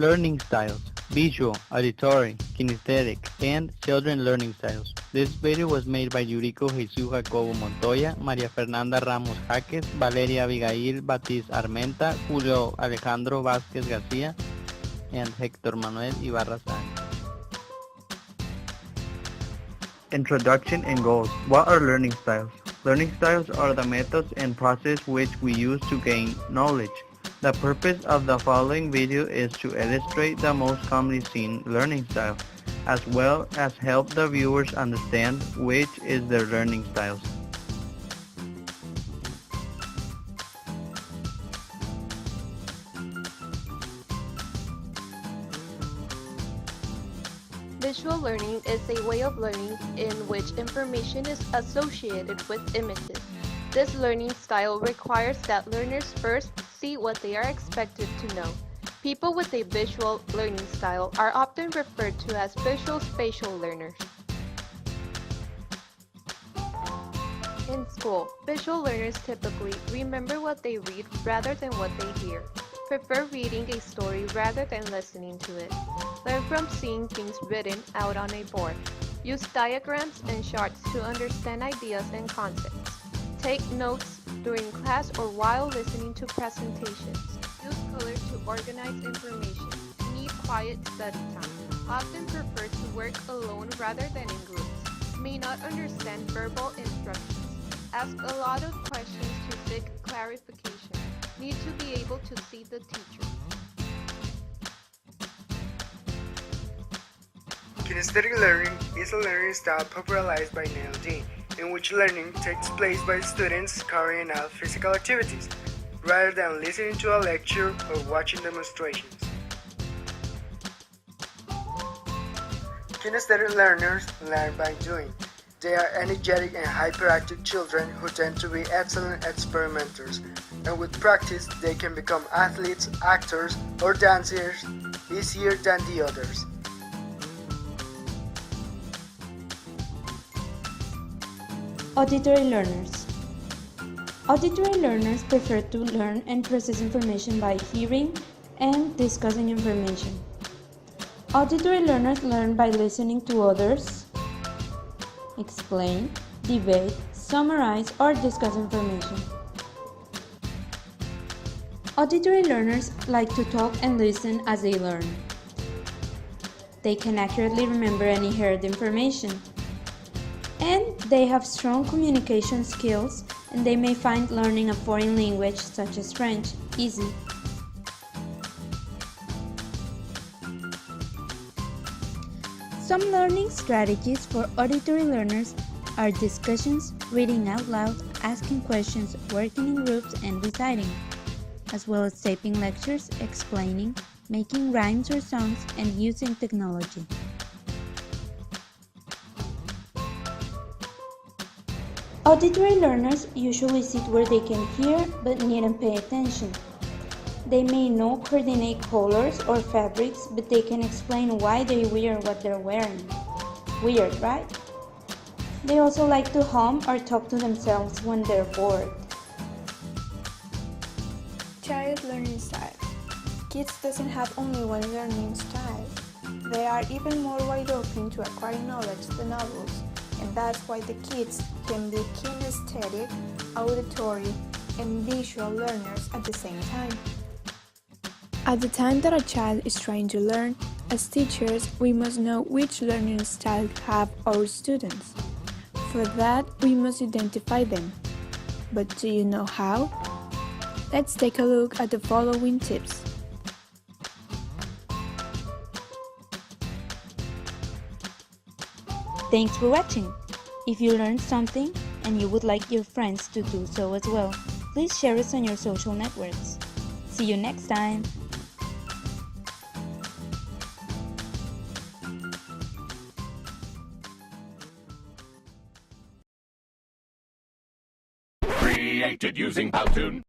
Learning styles: visual, auditory, kinesthetic, and children learning styles. This video was made by Yuriko Jesus Jacobo Montoya, María Fernanda Ramos Jaques, Valeria Abigail Batiz Armenta, Julio Alejandro Vázquez García, and Hector Manuel Ibarra Sánchez. Introduction and goals. What are learning styles? Learning styles are the methods and process which we use to gain knowledge. The purpose of the following video is to illustrate the most commonly seen learning style, as well as help the viewers understand which is their learning styles. Visual learning is a way of learning in which information is associated with images. This learning style requires that learners first see what they are expected to know. People with a visual learning style are often referred to as visual spatial learners. In school, visual learners typically remember what they read rather than what they hear, prefer reading a story rather than listening to it, learn from seeing things written out on a board, use diagrams and charts to understand ideas and concepts, take notes during class or while listening to presentations, use color to organize information, need quiet study time, often prefer to work alone rather than in groups, may not understand verbal instructions, ask a lot of questions to seek clarification, need to be able to see the teacher. Kinesthetic learning is a learning style popularized by Neil Dean, in which learning takes place by students carrying out physical activities, rather than listening to a lecture or watching demonstrations. Kinesthetic learners learn by doing. They are energetic and hyperactive children who tend to be excellent experimenters, and with practice they can become athletes, actors, or dancers easier than the others. Auditory learners. Auditory learners prefer to learn and process information by hearing and discussing information. Auditory learners learn by listening to others explain, debate, summarize, or discuss information. Auditory learners like to talk and listen as they learn. They can accurately remember any heard information. And they have strong communication skills, and they may find learning a foreign language such as French easy. Some learning strategies for auditory learners are discussions, reading out loud, asking questions, working in groups, and reciting, as well as taping lectures, explaining, making rhymes or songs, and using technology. Auditory learners usually sit where they can hear but needn't pay attention. They may not coordinate colors or fabrics, but they can explain why they wear what they're wearing. Weird, right? They also like to hum or talk to themselves when they're bored. Child learning style. Kids doesn't have only one learning style. They are even more wide open to acquiring knowledge than adults, and that's why the kids can be kinesthetic, auditory, and visual learners at the same time. At the time that a child is trying to learn, as teachers, we must know which learning style have our students. For that, we must identify them. But do you know how? Let's take a look at the following tips. Thanks for watching. If you learned something and you would like your friends to do so as well, please share us on your social networks. See you next time! Created using Powtoon.